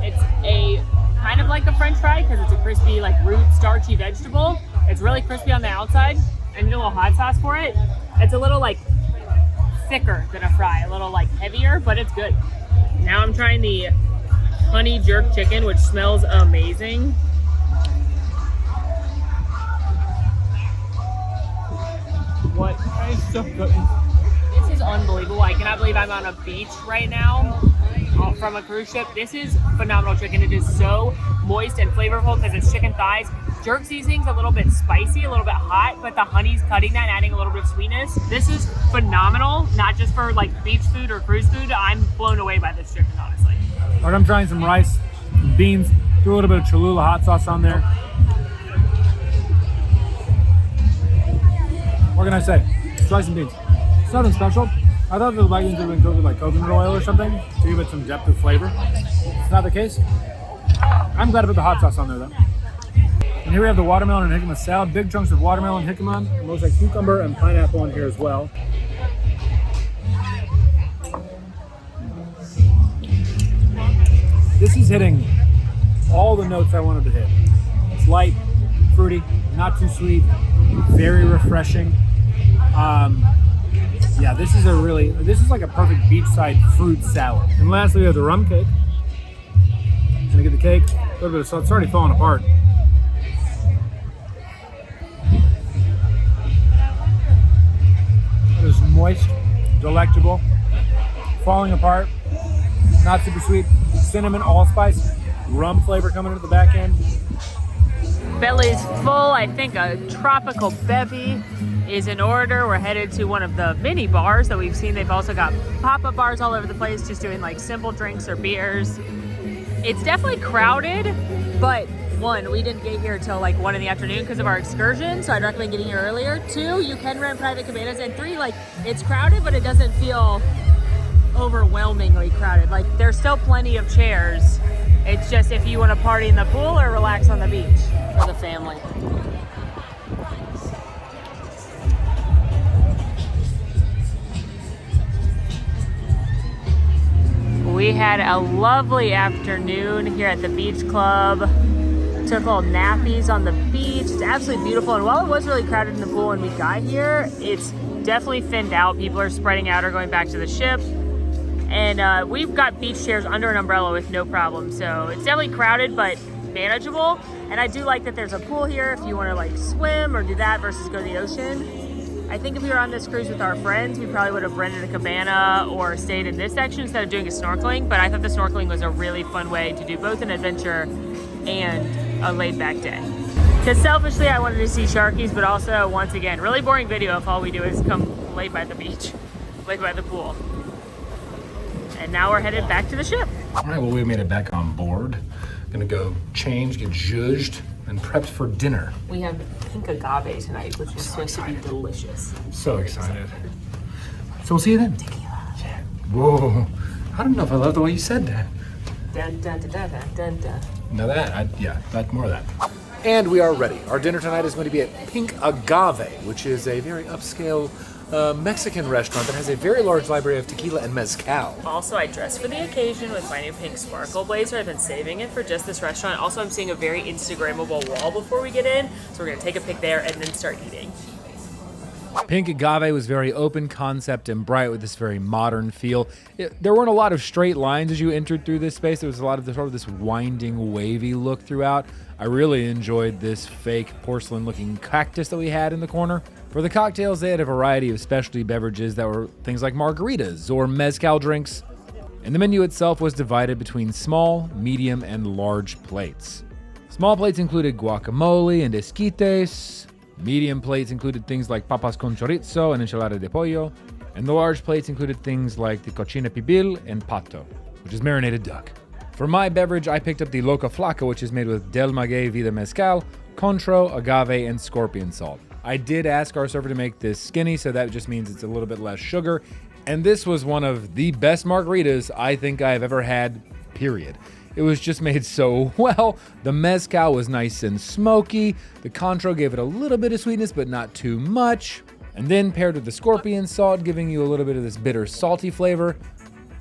It's a kind of like a French fry because it's a crispy, like root, starchy vegetable. It's really crispy on the outside, and you get a little hot sauce for it. It's a little like thicker than a fry, a little like heavier, but it's good. Now I'm trying the honey jerk chicken, which smells amazing. What? It's so good. This is unbelievable. I cannot believe I'm on a beach right now from a cruise ship. This is phenomenal chicken. It is so moist and flavorful because it's chicken thighs. Jerk seasoning's a little bit spicy, a little bit hot, but the honey's cutting that and adding a little bit of sweetness. This is phenomenal, not just for like beach food or cruise food. I'm blown away by this chicken, honestly. All right, I'm trying some rice, beans, threw a little bit of Cholula hot sauce on there. What can I say? Rice and beans. It's nothing special. I thought the leggings would have been cooked with like coconut oil or something to give it some depth of flavor. It's not the case. I'm glad to put the hot sauce on there though. And here we have the watermelon and jicama salad. Big chunks of watermelon, jicama. It looks like cucumber and pineapple on here as well. This is hitting all the notes I wanted to hit. It's light, fruity, not too sweet, very refreshing. Yeah, this is like a perfect beachside fruit salad. And lastly, we have the rum cake. Gonna get the cake, a little bit of salt. It's already falling apart. It is moist, delectable, falling apart, not super sweet. Cinnamon, allspice, rum flavor coming into the back end. Belly's full. I think a tropical bevy is in order. We're headed to one of the mini bars that we've seen. They've also got pop-up bars all over the place, just doing like simple drinks or beers. It's definitely crowded, but one, we didn't get here till like 1 in the afternoon because of our excursion, so I'd recommend getting here earlier. 2, you can rent private cabanas, and 3, like it's crowded, but it doesn't feel overwhelmingly crowded. Like there's still plenty of chairs. It's just if you want to party in the pool or relax on the beach for the family. We had a lovely afternoon here at the beach club. Took little nappies on the beach. It's absolutely beautiful. And while it was really crowded in the pool when we got here, it's definitely thinned out. People are spreading out or going back to the ship. And we've got beach chairs under an umbrella with no problem. So it's definitely crowded, but manageable. And I do like that there's a pool here if you want to like swim or do that versus go to the ocean. I think if we were on this cruise with our friends, we probably would have rented a cabana or stayed in this section instead of doing a snorkeling. But I thought the snorkeling was a really fun way to do both an adventure and a laid-back day. Because selfishly, I wanted to see sharkies, but also, once again, really boring video if all we do is come lay by the beach, lay by the pool. And now we're headed back to the ship. All right, well, we made it back on board. Gonna go change, get zhuzhed, and prepped for dinner. We have pink agave tonight, which is supposed to be delicious. So excited. So we'll see you then. Tequila. Yeah. Whoa. I don't know if I love the way you said that. Dun, dun, dun, dun, dun, dun, dun. Now that, more of that. And we are ready. Our dinner tonight is going to be at Pink Agave, which is a very upscale Mexican restaurant that has a very large library of tequila and mezcal. Also, I dressed for the occasion with my new pink sparkle blazer. I've been saving it for just this restaurant. Also, I'm seeing a very Instagrammable wall before we get in, so we're going to take a pic there and then start eating. Pink Agave was very open concept and bright with this very modern feel. There weren't a lot of straight lines as you entered through this space. There was a lot of this winding, wavy look throughout. I really enjoyed this fake porcelain-looking cactus that we had in the corner. For the cocktails, they had a variety of specialty beverages that were things like margaritas or mezcal drinks. And the menu itself was divided between small, medium, and large plates. Small plates included guacamole and esquites. Medium plates included things like papas con chorizo and enchilada de pollo. And the large plates included things like the cochina pibil and pato, which is marinated duck. For my beverage, I picked up the Loca Flaca, which is made with Del Maguey Vida Mezcal, Contro, Agave, and Scorpion Salt. I did ask our server to make this skinny, so that just means it's a little bit less sugar. And this was one of the best margaritas I think I've ever had, period. It was just made so well. The mezcal was nice and smoky. The Contro gave it a little bit of sweetness, but not too much. And then paired with the Scorpion Salt, giving you a little bit of this bitter, salty flavor.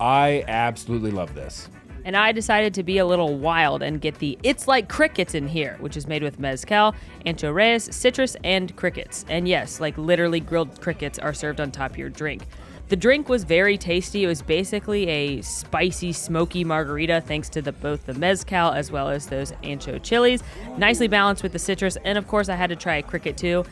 I absolutely love this. And I decided to be a little wild and get the It's Like Crickets in here, which is made with mezcal, ancho reyes, citrus, and crickets. And yes, like literally grilled crickets are served on top of your drink. The drink was very tasty. It was basically a spicy, smoky margarita thanks to both the mezcal as well as those ancho chilies. Nicely balanced with the citrus, and of course I had to try a cricket too.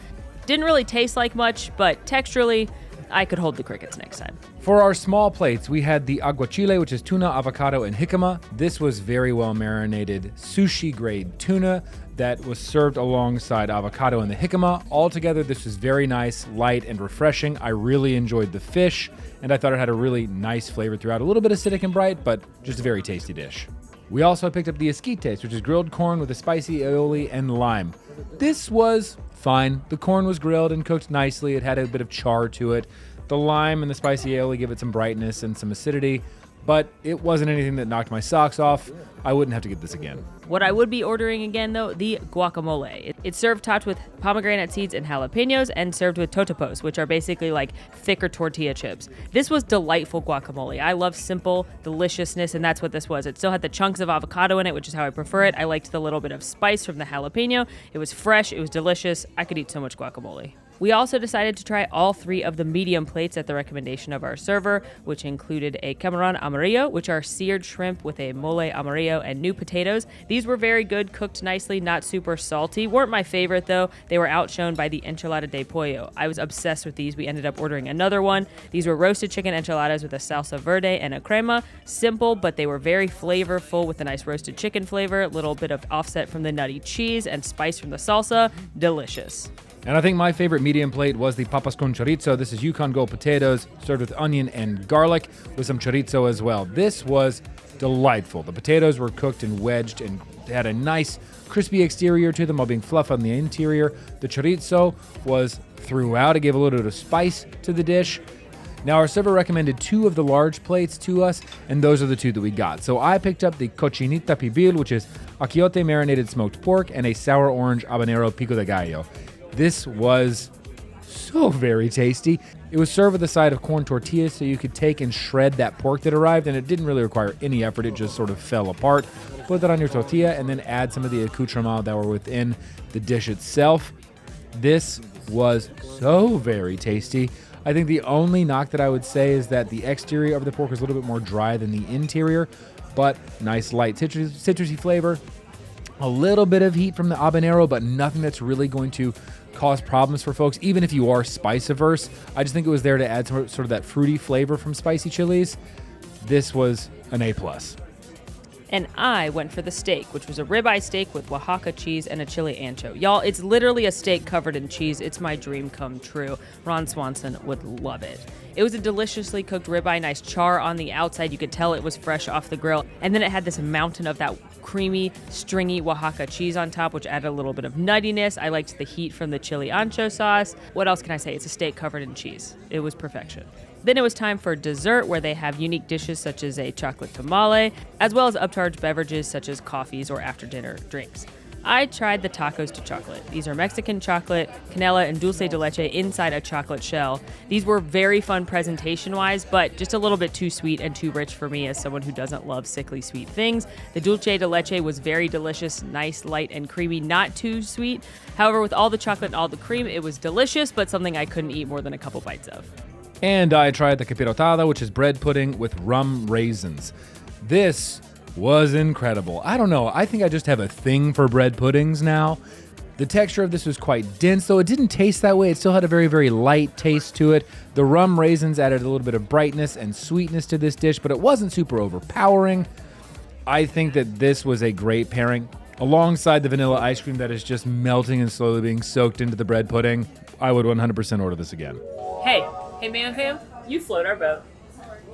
Didn't really taste like much, but texturally, I could hold the crickets next time. For our small plates, we had the aguachile, which is tuna, avocado, and jicama. This was very well marinated sushi-grade tuna that was served alongside avocado and the jicama. Altogether, this was very nice, light, and refreshing. I really enjoyed the fish, and I thought it had a really nice flavor throughout. A little bit acidic and bright, but just a very tasty dish. We also picked up the esquites, which is grilled corn with a spicy aioli and lime. This was fine. The corn was grilled and cooked nicely. It had a bit of char to it. The lime and the spicy aioli give it some brightness and some acidity. but it wasn't anything that knocked my socks off. I wouldn't have to get this again. What I would be ordering again, though, the guacamole. It's served topped with pomegranate seeds and jalapenos and served with totopos, which are basically like thicker tortilla chips. This was delightful guacamole. I love simple deliciousness, and that's what this was. It still had the chunks of avocado in it, which is how I prefer it. I liked the little bit of spice from the jalapeno. It was fresh. It was delicious. I could eat so much guacamole. We also decided to try all 3 of the medium plates at the recommendation of our server, which included a camarón amarillo, which are seared shrimp with a mole amarillo and new potatoes. These were very good, cooked nicely, not super salty. Weren't my favorite though. They were outshone by the enchilada de pollo. I was obsessed with these. We ended up ordering another one. These were roasted chicken enchiladas with a salsa verde and a crema. Simple, but they were very flavorful with a nice roasted chicken flavor, a little bit of offset from the nutty cheese and spice from the salsa. Delicious. And I think my favorite medium plate was the papas con chorizo. This is Yukon Gold potatoes served with onion and garlic with some chorizo as well. This was delightful. The potatoes were cooked and wedged and had a nice crispy exterior to them while being fluff on the interior. The chorizo was throughout. It gave a little bit of spice to the dish. Now, our server recommended 2 of the large plates to us, and those are the 2 that we got. So I picked up the cochinita pibil, which is achiote marinated smoked pork, and a sour orange habanero pico de gallo. This was so very tasty. It was served with a side of corn tortillas, so you could take and shred that pork that arrived, and it didn't really require any effort. It just sort of fell apart. Put that on your tortilla, and then add some of the accoutrements that were within the dish itself. This was so very tasty. I think the only knock that I would say is that the exterior of the pork is a little bit more dry than the interior, but nice light citrusy flavor. A little bit of heat from the habanero, but nothing that's really going to cause problems for folks, even if you are spice averse. I just think it was there to add some sort of that fruity flavor from spicy chilies. This was an A+. And I went for the steak, which was a ribeye steak with Oaxaca cheese and a chili ancho. Y'all, it's literally a steak covered in cheese. It's my dream come true. Ron Swanson would love it. It was a deliciously cooked ribeye, nice char on the outside. You could tell it was fresh off the grill. And then it had this mountain of that creamy, stringy Oaxaca cheese on top, which added a little bit of nuttiness. I liked the heat from the chili ancho sauce. What else can I say? It's a steak covered in cheese. It was perfection. Then it was time for dessert, where they have unique dishes such as a chocolate tamale, as well as upcharged beverages such as coffees or after-dinner drinks. I tried the tacos de chocolate. These are Mexican chocolate, canela, and dulce de leche inside a chocolate shell. These were very fun presentation-wise, but just a little bit too sweet and too rich for me as someone who doesn't love sickly sweet things. The dulce de leche was very delicious, nice, light, and creamy, not too sweet. However, with all the chocolate and all the cream, it was delicious, but something I couldn't eat more than a couple bites of. And I tried the capirotada, which is bread pudding with rum raisins. This was incredible. I don't know, I think I just have a thing for bread puddings now. The texture of this was quite dense, though it didn't taste that way. It still had a very, very light taste to it. The rum raisins added a little bit of brightness and sweetness to this dish, but it wasn't super overpowering. I think that this was a great pairing. Alongside the vanilla ice cream that is just melting and slowly being soaked into the bread pudding, I would 100% order this again. Hey, MamFam, you float our boat.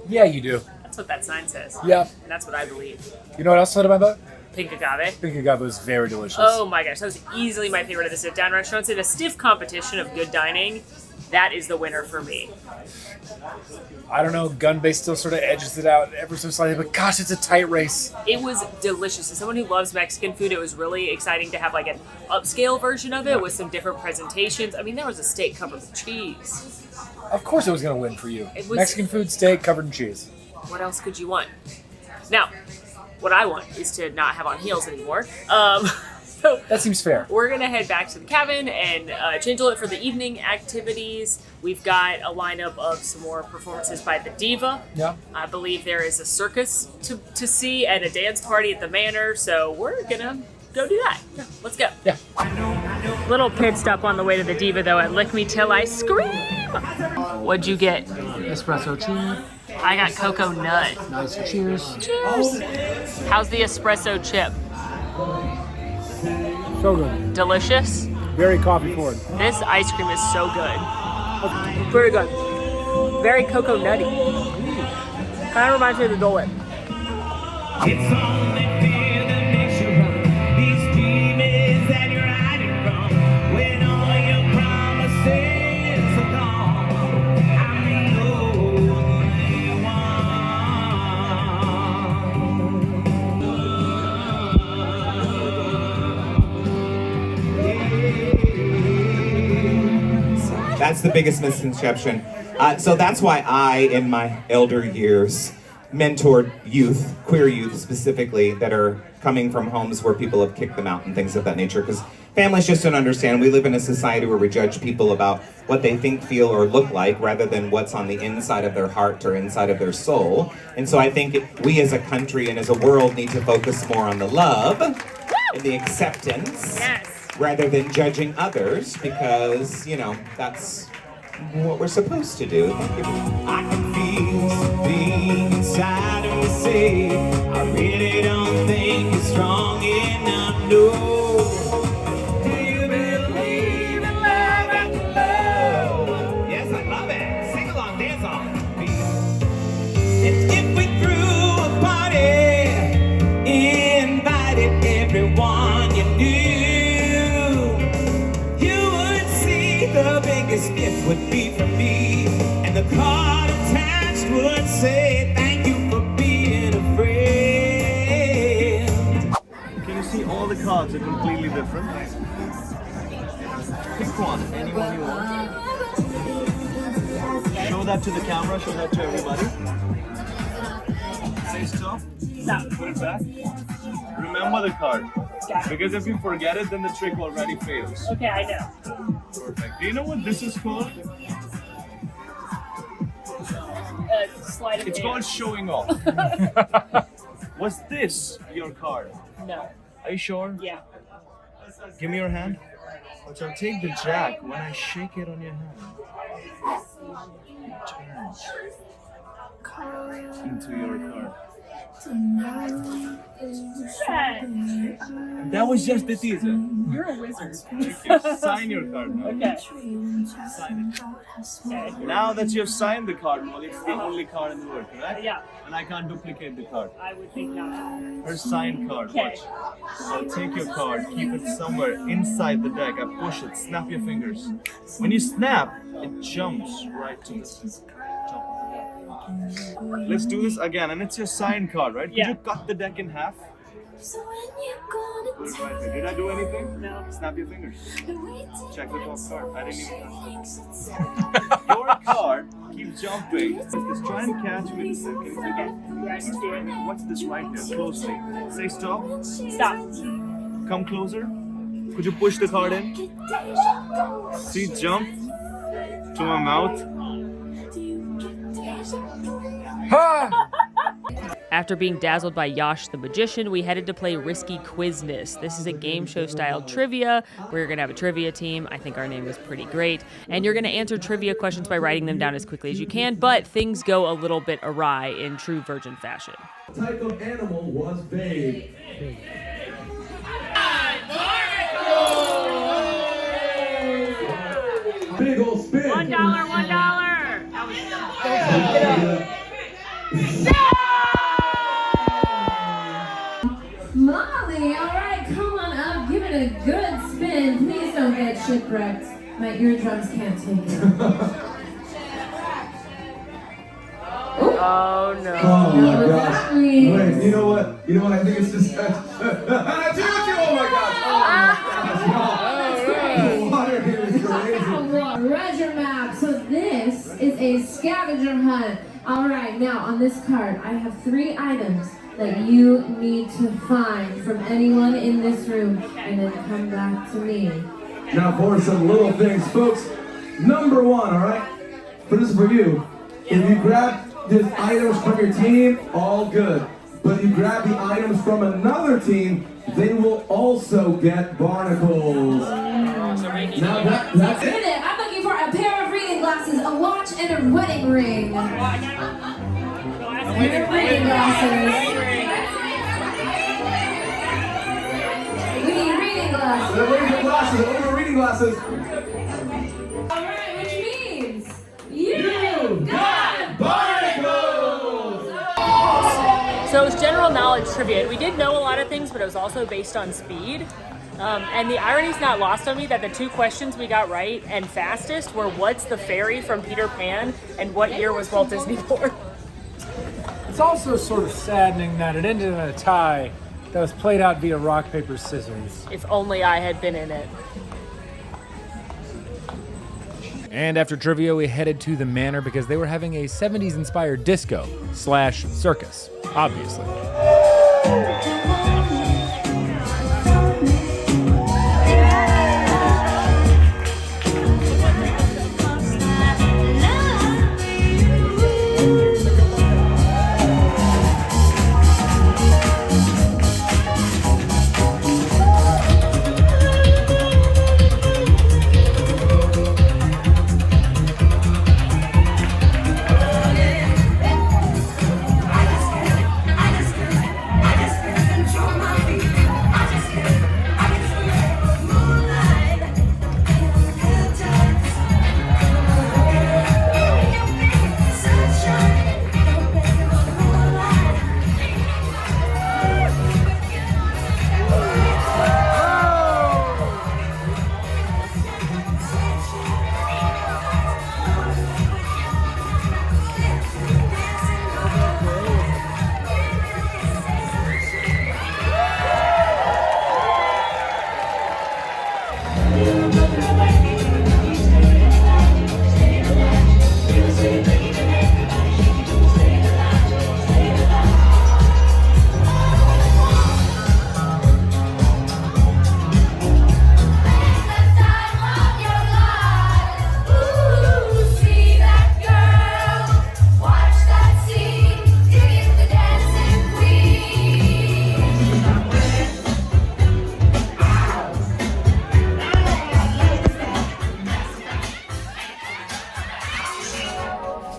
Yeah, you do. That's what that sign says. Yeah. And that's what I believe. You know what else floated my boat? Pink agave. Pink agave was very delicious. Oh my gosh, that was easily my favorite of the sit-down restaurants. In a stiff competition of good dining, that is the winner for me. I don't know, Gun-Base still sort of edges it out ever so slightly, but gosh, it's a tight race. It was delicious. As someone who loves Mexican food, it was really exciting to have like an upscale version of it with some different presentations. I mean, there was a steak covered with cheese. Of course it was going to win for you. It was- Mexican food, steak, covered in cheese. What else could you want? Now, what I want is to not have on heels anymore. So That seems fair. we're going to head back to the cabin and change it for the evening activities. We've got a lineup of some more performances by the Diva. Yeah. I believe there is a circus to see and a dance party at the Manor, so we're going to go do that. Yeah, let's go. Yeah. Little pit stop on the way to the Diva, though, at Lick Me Till I Scream. What'd you get? Espresso tea. I got cocoa nut. Nice. Cheers. Cheers. How's the espresso chip? So good. Delicious? Very coffee forward. This ice cream is so good. Very good. Very cocoa nutty. Kind of reminds me of the Dole Whip. It's only fear that makes you run. These demons that you're hiding from. When all your promises are gone, I'm the only one. That's the biggest misconception. So that's why I, in my elder years, mentored youth, queer youth specifically, that are coming from homes where people have kicked them out and things of that nature. Because families just don't understand. We live in a society where we judge people about what they think, feel, or look like, rather than what's on the inside of their heart or inside of their soul. And so I think we as a country and as a world need to focus more on the love and the acceptance, rather than judging others, because, you know, that's what we're supposed to do. I can feel something inside of me say, I really don't think you're strong enough, no. Do you believe in love after love? Yes, I love it. Sing along, dance on. And if we threw a party, invited everyone you knew, you would see the biggest gift would be from me, and the card attached would say, thank you for being a friend. Can you see all the cards are completely different? Pick one, anyone you want. Show that to the camera, show that to everybody. Say stop. Stop. Put it back. Remember the card. Because if you forget it, then the trick already fails. Okay, I know. Perfect. Do you know what this is called? Sleight of It's hand. called showing off. Was this your card? No. Are you sure? Yeah. Give me your hand. Watch, I'll take the jack. When I shake it on your hand, it turns into your card. That was just the teaser. You're a wizard. Sign your card now. Okay. Sign it. Okay. Now that you've signed the card, Molly, it's the only card in the world, correct? Yeah. And I can't duplicate the card. I would think not. Her signed card, Okay. watch. I'll take your card, keep it somewhere inside the deck. I push it, snap your fingers. When you snap, it jumps right to the top of the deck. Let's do this again, and it's your signed card, right? Yeah. Could you cut the deck in half? Put it right there. Did I do anything? No. Snap your fingers. Check the top card. I didn't even touch it. Your card keeps jumping. Just try and catch me in a second. Okay. You guys can do it. What's this right here? Closely. Say stop. Stop. Come closer. Could you push the card in? See, jump to my mouth. After being dazzled by Yash the Magician, we headed to play Risky Quizness. This is a game show style trivia. We're going to have a trivia team. I think our name is pretty great. And you're going to answer trivia questions by writing them down as quickly as you can, but things go a little bit awry in true Virgin fashion. What type of animal was babe? Big ol' spin. $1, $1. That was Molly, all right, come on up, give it a good spin. Please don't get shipwrecked. My eardrums can't take it. Oh no. Oh my gosh. Wait, you know what? You know what? I think it's just. Oh my gosh. The water here is crazy. Treasure map. So this is a scavenger hunt. All right, now on this card, I have 3 items that you need to find from anyone in this room, and then come back to me. Now for some little things, folks. Number 1, all right? But this is for you. If you grab the items from your team, all good. But if you grab the items from another team, they will also get barnacles. Now that's it. I'm looking for a pair of reading glasses, a watch, and a wedding ring. Reading glasses. We need reading glasses. Reading glasses, over reading glasses. All right, which means you got barnacles. So it was general knowledge trivia. We did know a lot of things, but it was also based on speed. And the irony's not lost on me that the 2 questions we got right and fastest were what's the fairy from Peter Pan and what year was Walt Disney born? It's also sort of saddening that it ended in a tie that was played out via rock, paper, scissors. If only I had been in it. And after trivia, we headed to the Manor because they were having a 70s inspired disco / circus, obviously.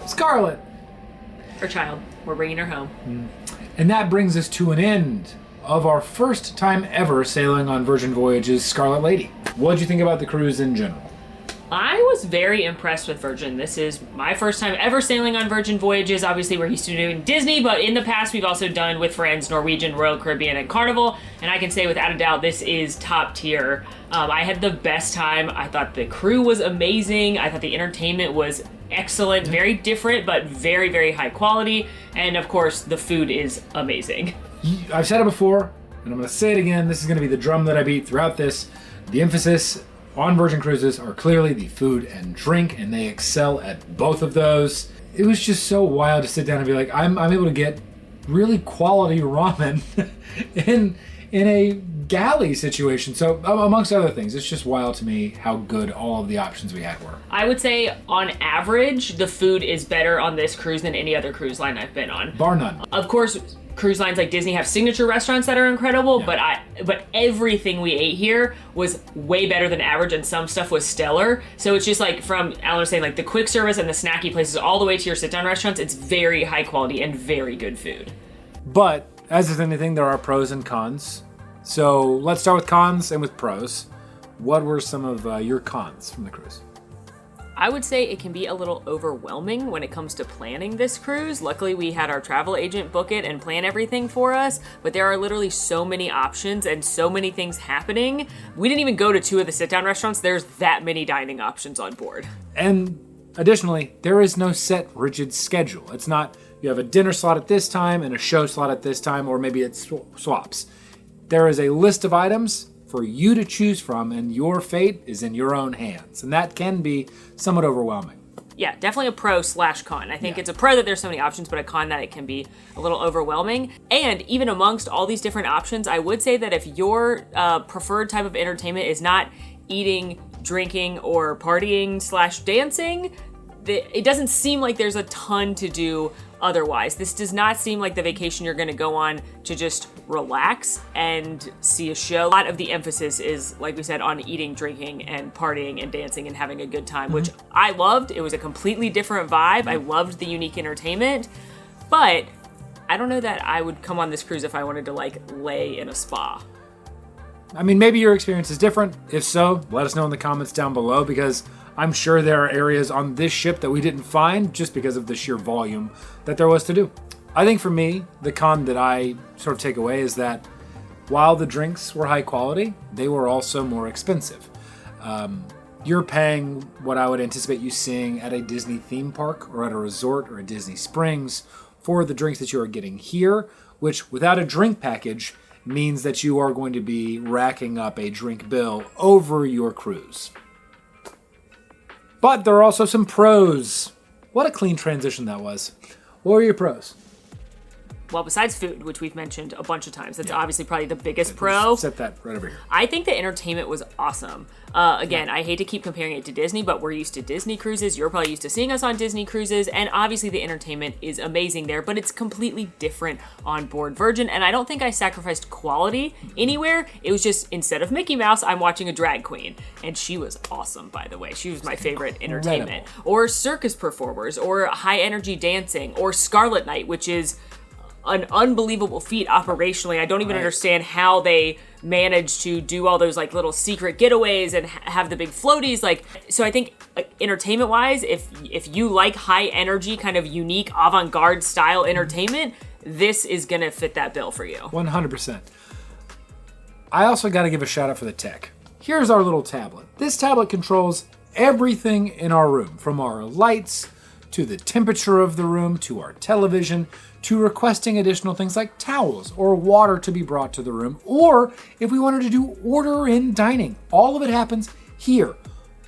Scarlet. Her child. We're bringing her home. And that brings us to an end of our first time ever sailing on Virgin Voyages Scarlet Lady. What did you think about the cruise in general? I was very impressed with Virgin. This is my first time ever sailing on Virgin Voyages. Obviously, we're used to doing Disney, but in the past, we've also done with friends Norwegian, Royal Caribbean, and Carnival. And I can say without a doubt, this is top tier. I had the best time. I thought the crew was amazing. I thought the entertainment was excellent, very different, but very, very high quality. And of course, the food is amazing. I've said it before, and I'm going to say it again. This is going to be the drum that I beat throughout this. The emphasis on Virgin Cruises are clearly the food and drink, and they excel at both of those. It was just so wild to sit down and be like, I'm able to get really quality ramen in a galley situation. So amongst other things, it's just wild to me how good all of the options we had were. I would say on average, the food is better on this cruise than any other cruise line I've been on. Bar none. Of course, cruise lines like Disney have signature restaurants that are incredible, Yeah. but everything we ate here was way better than average, and some stuff was stellar. So it's just like from Alan was saying, like the quick service and the snacky places all the way to your sit-down restaurants, it's very high quality and very good food. But as with anything, there are pros and cons. So let's start with cons and with pros. What were some of your cons from the cruise? I would say it can be a little overwhelming when it comes to planning this cruise. Luckily, we had our travel agent book it and plan everything for us, but there are literally so many options and so many things happening. We didn't even go to 2 of the sit-down restaurants. There's that many dining options on board. And additionally, there is no set rigid schedule. It's not you have a dinner slot at this time and a show slot at this time, or maybe it swaps. There is a list of items for you to choose from, and your fate is in your own hands. And that can be somewhat overwhelming. Yeah, definitely a pro/con. I think it's a pro that there's so many options, but a con that it can be a little overwhelming. And even amongst all these different options, I would say that if your preferred type of entertainment is not eating, drinking, or partying/dancing, it doesn't seem like there's a ton to do otherwise. This does not seem like the vacation you're going to go on to just relax and see a show. A lot of the emphasis is, like we said, on eating, drinking, and partying and dancing and having a good time, which I loved. It was a completely different vibe. I loved the unique entertainment, but I don't know that I would come on this cruise if I wanted to like lay in a spa. I mean, maybe your experience is different. If so, let us know in the comments down below, because I'm sure there are areas on this ship that we didn't find just because of the sheer volume that there was to do. I think for me, the con that I sort of take away is that while the drinks were high quality, they were also more expensive. You're paying what I would anticipate you seeing at a Disney theme park or at a resort or a Disney Springs for the drinks that you are getting here, which without a drink package means that you are going to be racking up a drink bill over your cruise. But there are also some pros. What a clean transition that was. What were your pros? Well, besides food, which we've mentioned a bunch of times, that's obviously probably the biggest pro. Set that right over here. I think the entertainment was awesome. Again, I hate to keep comparing it to Disney, but we're used to Disney cruises. You're probably used to seeing us on Disney cruises, and obviously the entertainment is amazing there, but it's completely different on board Virgin, and I don't think I sacrificed quality anywhere. It was just, instead of Mickey Mouse, I'm watching a drag queen, and she was awesome, by the way. She was my favorite entertainment. Or circus performers, or high energy dancing, or Scarlet Night, which is an unbelievable feat operationally. I don't even understand how they managed to do all those like little secret getaways and have the big floaties. Like, so I think entertainment wise, if you like high energy, kind of unique avant-garde style entertainment, this is gonna fit that bill for you. 100%. I also got to give a shout out for the tech. Here's our little tablet. This tablet controls everything in our room, from our lights to the temperature of the room to our television, to requesting additional things like towels or water to be brought to the room, or if we wanted to do order-in dining. All of it happens here.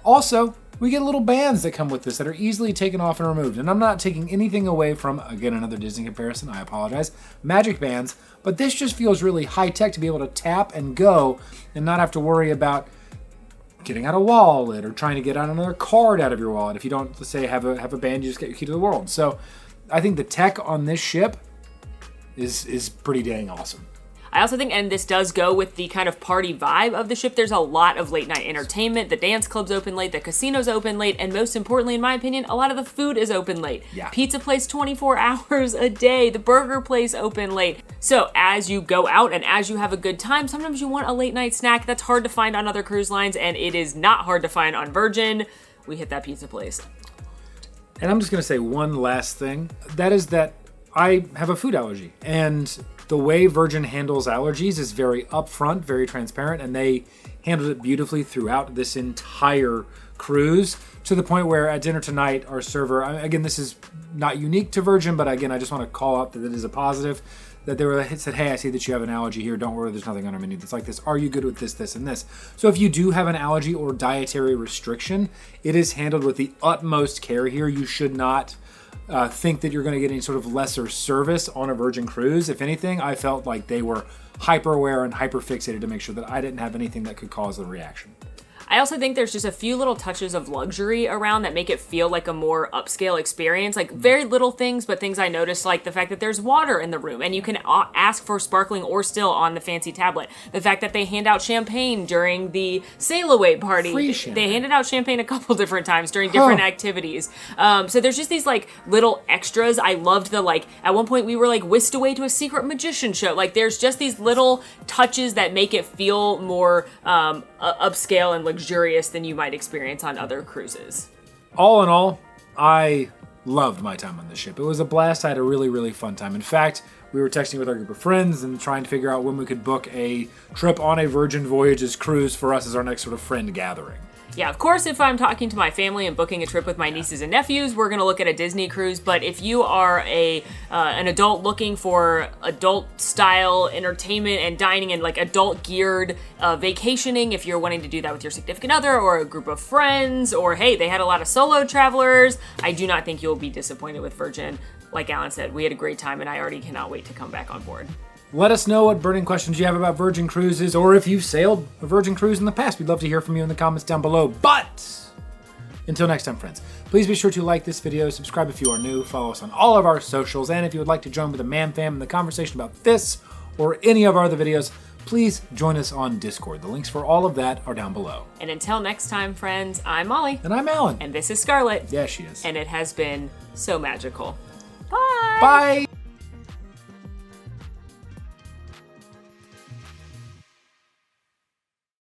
Also, we get little bands that come with this that are easily taken off and removed. And I'm not taking anything away from, again, another Disney comparison, I apologize, Magic Bands, but this just feels really high-tech to be able to tap and go and not have to worry about getting out a wallet or trying to get out another card out of your wallet. If you don't, let's say, have a band, you just get your key to the world. So I think the tech on this ship is pretty dang awesome. I also think, and this does go with the kind of party vibe of the ship, there's a lot of late night entertainment. The dance clubs open late, the casinos open late, and most importantly, in my opinion, a lot of the food is open late. Yeah. Pizza place 24 hours a day, the burger place open late. So as you go out and as you have a good time, sometimes you want a late night snack that's hard to find on other cruise lines, and it is not hard to find on Virgin. We hit that pizza place. And I'm just gonna say one last thing. That is that I have a food allergy, and the way Virgin handles allergies is very upfront, very transparent, and they handled it beautifully throughout this entire cruise, to the point where at dinner tonight, our server, again, this is not unique to Virgin, but again, I just want to call out that it is a positive, that they said, hey, I see that you have an allergy here. Don't worry, there's nothing on our menu that's like this. Are you good with this, this, and this? So if you do have an allergy or dietary restriction, it is handled with the utmost care here. You should not think that you're going to get any sort of lesser service on a Virgin cruise. If anything, I felt like they were hyper aware and hyper fixated to make sure that I didn't have anything that could cause a reaction. I also think there's just a few little touches of luxury around that make it feel like a more upscale experience. Like very little things, but things I noticed, like the fact that there's water in the room and you can ask for sparkling or still on the fancy tablet. The fact that they hand out champagne during the sail away party. Free champagne. They handed out champagne a couple different times during different activities. So there's just these like little extras. I loved the like, at one point we were like whisked away to a secret magician show. Like there's just these little touches that make it feel more upscale and luxurious than you might experience on other cruises. All in all, I loved my time on the ship. It was a blast. I had a really, really fun time. In fact, we were texting with our group of friends and trying to figure out when we could book a trip on a Virgin Voyages cruise for us as our next sort of friend gathering. Yeah, of course, if I'm talking to my family and booking a trip with my nieces and nephews, we're going to look at a Disney cruise. But if you are an adult looking for adult-style entertainment and dining and like adult-geared vacationing, if you're wanting to do that with your significant other or a group of friends, or hey, they had a lot of solo travelers, I do not think you'll be disappointed with Virgin. Like Alan said, we had a great time, and I already cannot wait to come back on board. Let us know what burning questions you have about Virgin Cruises, or if you've sailed a Virgin Cruise in the past. We'd love to hear from you in the comments down below. But until next time, friends, please be sure to like this video, subscribe if you are new, follow us on all of our socials, and if you would like to join with the MamFam in the conversation about this or any of our other videos, please join us on Discord. The links for all of that are down below. And until next time, friends, I'm Molly. And I'm Alan. And this is Scarlet. Yeah, she is. And it has been so magical. Bye! Bye!